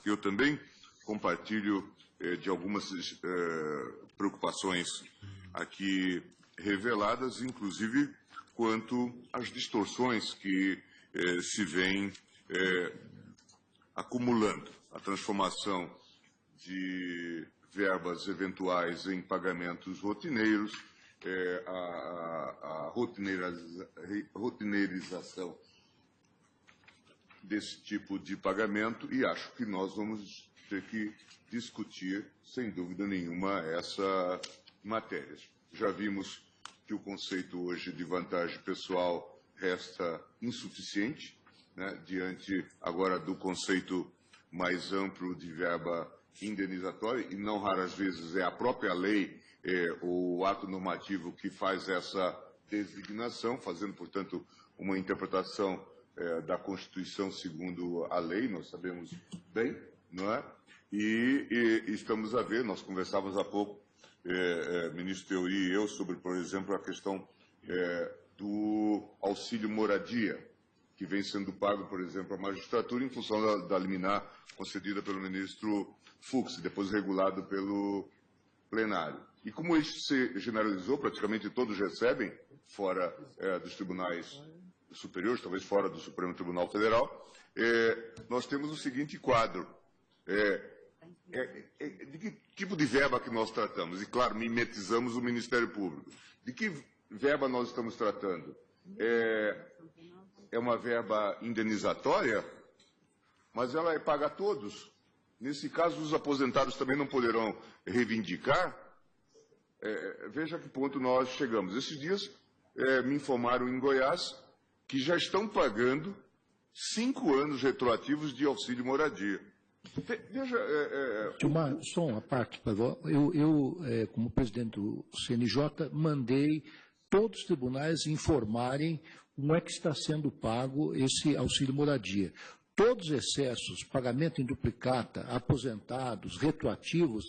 Eu também compartilho de algumas preocupações aqui reveladas, inclusive quanto às distorções que se vêm acumulando. A transformação de verbas eventuais em pagamentos rotineiros, a rotineirização desse tipo de pagamento, e acho que nós vamos ter que discutir, sem dúvida nenhuma, essa matéria. Já vimos que o conceito hoje de vantagem pessoal resta insuficiente, né, diante agora do conceito mais amplo de verba indenizatória, e não raras vezes é a própria lei, o ato normativo que faz essa designação, fazendo, portanto, uma interpretação da Constituição segundo a lei, nós sabemos bem, não é? E estamos a ver, nós conversávamos há pouco, ministro Teori e eu, sobre, por exemplo, a questão do auxílio moradia, que vem sendo pago, por exemplo, à magistratura em função da liminar concedida pelo ministro Fux, depois regulado pelo plenário. E como isso se generalizou, praticamente todos recebem, fora dos tribunais superiores, talvez fora do Supremo Tribunal Federal, nós temos o seguinte quadro. De que tipo de verba que nós tratamos? E, claro, mimetizamos o Ministério Público. De que verba nós estamos tratando? É uma verba indenizatória, mas ela é paga a todos. Nesse caso, os aposentados também não poderão reivindicar. Veja a que ponto nós chegamos. Esses dias me informaram em Goiás que já estão pagando 5 anos retroativos de auxílio moradia. Veja... Só uma parte, eu, como presidente do CNJ, mandei todos os tribunais informarem como é que está sendo pago esse auxílio moradia. Todos os excessos, pagamento em duplicata, aposentados, retroativos,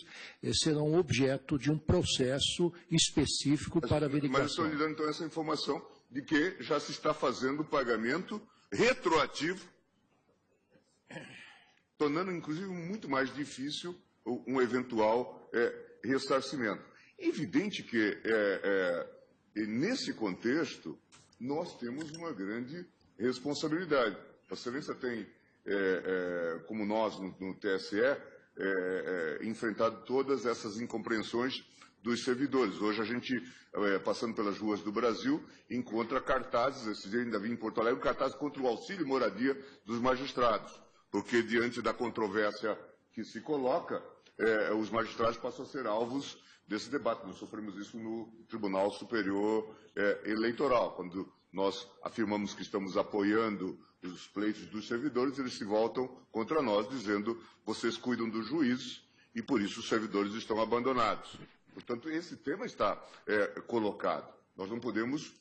serão objeto de um processo específico para averiguação. Mas estou lhe dando então essa informação de que já se está fazendo o pagamento retroativo, tornando inclusive muito mais difícil um eventual ressarcimento. É evidente que, nesse contexto, nós temos uma grande responsabilidade. A Excelência tem, como nós no TSE, enfrentado todas essas incompreensões dos servidores. Hoje a gente, passando pelas ruas do Brasil, encontra cartazes, esse dia ainda vi em Porto Alegre, cartazes contra o auxílio moradia dos magistrados, porque diante da controvérsia que se coloca, os magistrados passam a ser alvos desse debate. Nós sofremos isso no Tribunal Superior Eleitoral. Quando nós afirmamos que estamos apoiando os pleitos dos servidores, eles se voltam contra nós, dizendo vocês cuidam dos juízes e por isso os servidores estão abandonados. Portanto, esse tema está colocado. Nós não podemos...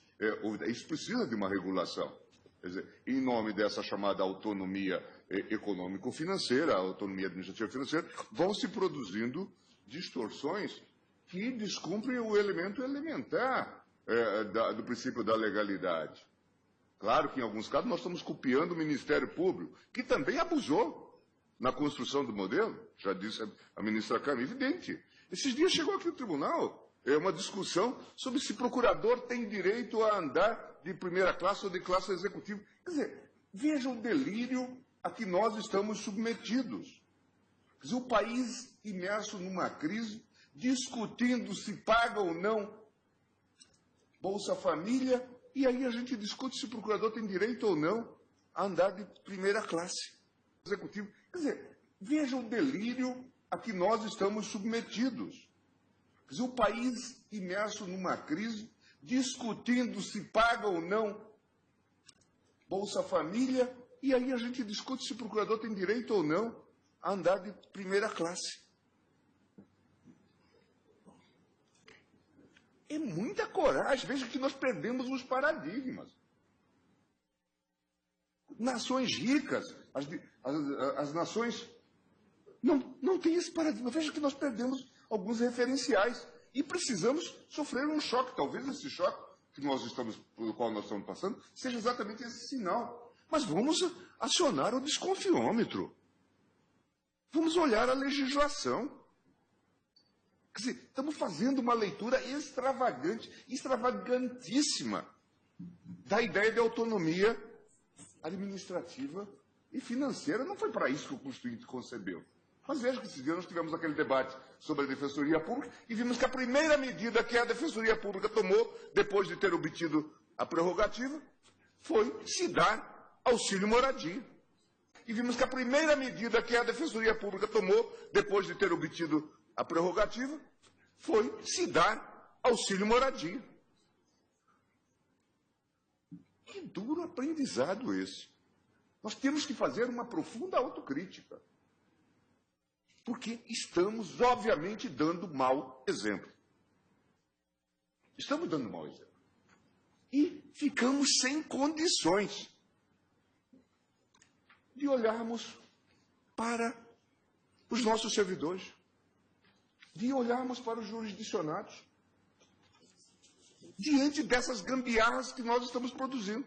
isso precisa de uma regulação. Quer dizer, em nome dessa chamada autonomia econômico-financeira, autonomia administrativa financeira, vão se produzindo distorções que descumprem o elemento elementar do princípio da legalidade. Claro que, em alguns casos, nós estamos copiando o Ministério Público, que também abusou na construção do modelo, já disse a ministra Carmen, evidente. Esses dias chegou aqui no tribunal uma discussão sobre se procurador tem direito a andar de primeira classe ou de classe executiva. Quer dizer, veja o delírio a que nós estamos submetidos. Quer dizer, o país imerso numa crise, discutindo se paga ou não Bolsa Família, e aí a gente discute se o procurador tem direito ou não a andar de primeira classe executiva. Quer dizer, veja o delírio a que nós estamos submetidos. Quer dizer, o país imerso numa crise, discutindo se paga ou não Bolsa Família, e aí a gente discute se o procurador tem direito ou não a andar de primeira classe. É muita coragem. Veja que nós perdemos os paradigmas. Nações ricas, as nações não têm esse paradigma. Veja que nós perdemos alguns referenciais e precisamos sofrer um choque. Talvez esse choque pelo qual nós estamos passando seja exatamente esse sinal. Mas vamos acionar o desconfiômetro. Vamos olhar a legislação. Quer dizer, estamos fazendo uma leitura extravagante, extravagantíssima, da ideia de autonomia administrativa e financeira. Não foi para isso que o Constituinte concebeu. Mas veja que esses dias nós tivemos aquele debate sobre a Defensoria Pública e vimos que a primeira medida que a Defensoria Pública tomou, depois de ter obtido a prerrogativa, foi se dar auxílio moradia. E vimos que a primeira medida que a Defensoria Pública tomou, depois de ter obtido a prerrogativa, foi se dar auxílio moradia. Que duro aprendizado esse. Nós temos que fazer uma profunda autocrítica. Porque estamos, obviamente, dando mau exemplo. Estamos dando mau exemplo. E ficamos sem condições de olharmos para os nossos servidores, de olharmos para os jurisdicionados, diante dessas gambiarras que nós estamos produzindo,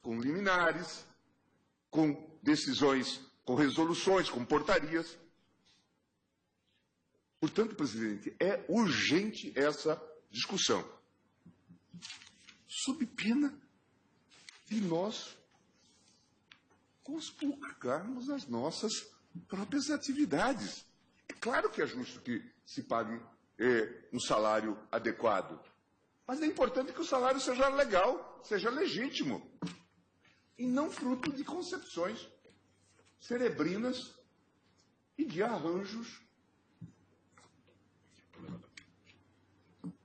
com liminares, com decisões, com resoluções, com portarias. Portanto, presidente, é urgente essa discussão, sob pena de nós conspurcarmos as nossas próprias atividades. É claro que é justo que se pague um salário adequado, mas é importante que o salário seja legal, seja legítimo, e não fruto de concepções cerebrinas e de arranjos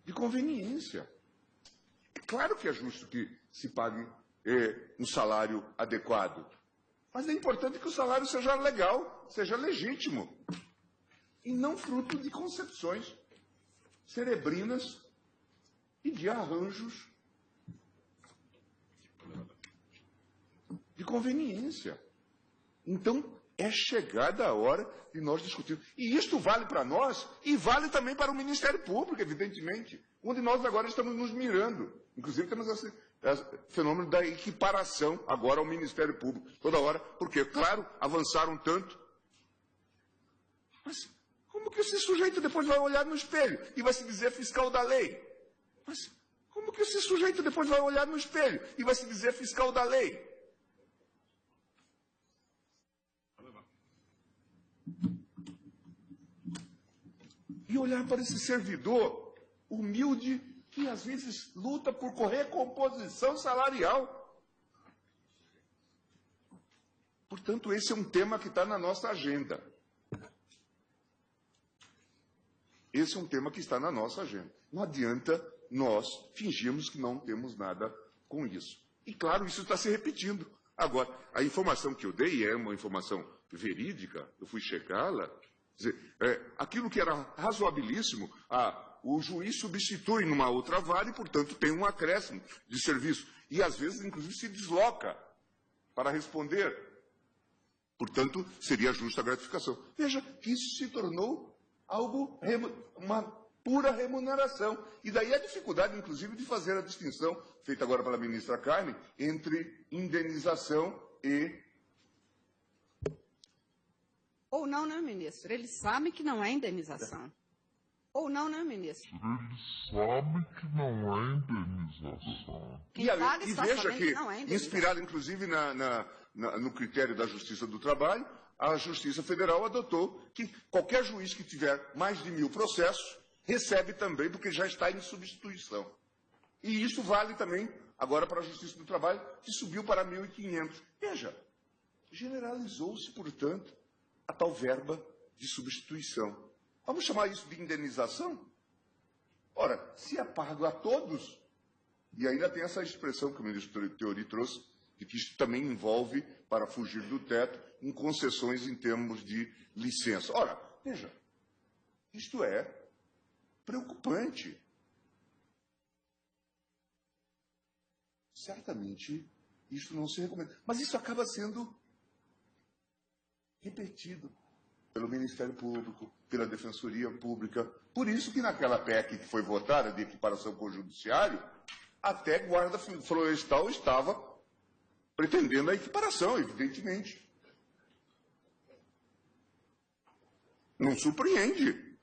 de conveniência. É claro que é justo que se pague um salário adequado, mas é importante que o salário seja legal, seja legítimo, e não fruto de concepções cerebrinas e de arranjos de conveniência. Então, é chegada a hora de nós discutirmos. E isto vale para nós e vale também para o Ministério Público, evidentemente, onde nós agora estamos nos mirando. Inclusive, temos esse fenômeno da equiparação agora ao Ministério Público, toda hora, porque, claro, avançaram tanto. Mas como que esse sujeito depois vai olhar no espelho e vai se dizer fiscal da lei? Mas como que esse sujeito depois vai olhar no espelho e vai se dizer fiscal da lei? E olhar para esse servidor humilde que às vezes luta por recomposição salarial. Portanto, esse é um tema que está na nossa agenda. Esse é um tema que está na nossa agenda. Não adianta nós fingirmos que não temos nada com isso. E, claro, isso está se repetindo. Agora, a informação que eu dei é uma informação verídica, eu fui checá-la. Quer dizer, aquilo que era razoabilíssimo, o juiz substitui numa outra vara e, portanto, tem um acréscimo de serviço. E, às vezes, inclusive, se desloca para responder. Portanto, seria justa a gratificação. Veja que isso se tornou algo, uma pura remuneração. E daí a dificuldade, inclusive, de fazer a distinção, feita agora pela ministra Carmen, entre indenização e... Ou não, né, ministro? Eles sabem que não é indenização. Ou não, né, ministro? Eles sabem que não é indenização. E veja que, inspirado inclusive no critério da Justiça do Trabalho, a Justiça Federal adotou que qualquer juiz que tiver mais de 1000 processos recebe também, porque já está em substituição. E isso vale também agora para a Justiça do Trabalho, que subiu para 1.500. Veja, generalizou-se, portanto, a tal verba de substituição. Vamos chamar isso de indenização? Ora, se é pago a todos, e ainda tem essa expressão que o ministro Teori trouxe, de que isso também envolve, para fugir do teto, em concessões em termos de licença. Ora, veja, isto é preocupante. Certamente, isso não se recomenda. Mas isso acaba sendo repetido pelo Ministério Público, pela Defensoria Pública. Por isso que naquela PEC que foi votada, de equiparação com o Judiciário, até Guarda Florestal estava pretendendo a equiparação, evidentemente. Não surpreende.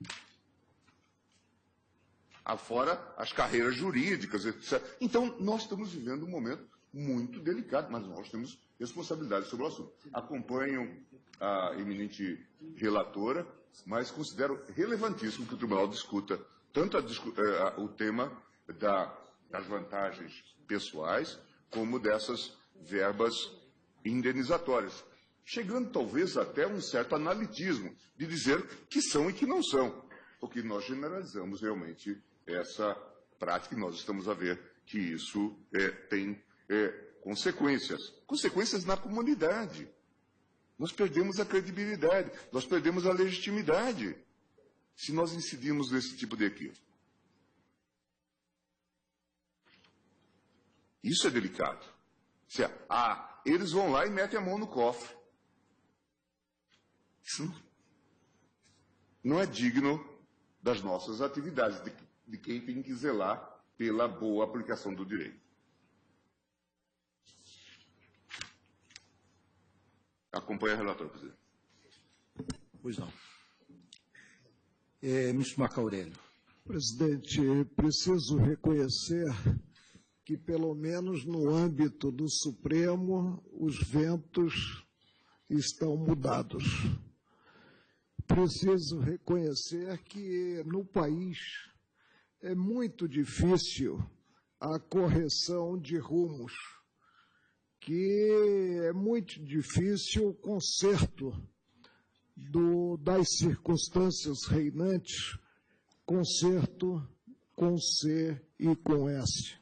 Afora as carreiras jurídicas, etc. Então, nós estamos vivendo um momento muito delicado, mas nós temos responsabilidade sobre o assunto. Acompanho a eminente relatora, mas considero relevantíssimo que o tribunal discuta tanto o tema das vantagens pessoais, como dessas verbas indenizatórias, chegando talvez até um certo analitismo de dizer que são e que não são, porque nós generalizamos realmente essa prática e nós estamos a ver que isso tem consequências na comunidade. Nós perdemos a credibilidade, nós perdemos a legitimidade se nós incidirmos nesse tipo de equívoco. Isso é delicado. Eles vão lá e metem a mão no cofre. Isso não é digno das nossas atividades, de quem tem que zelar pela boa aplicação do direito. Acompanhe a relatora, presidente. Pois não. Ministro Marco Aurélio. Presidente, preciso reconhecer que, pelo menos no âmbito do Supremo, os ventos estão mudados. Preciso reconhecer que, no país, é muito difícil a correção de rumos, que é muito difícil o conserto das circunstâncias reinantes, conserto com C e com S.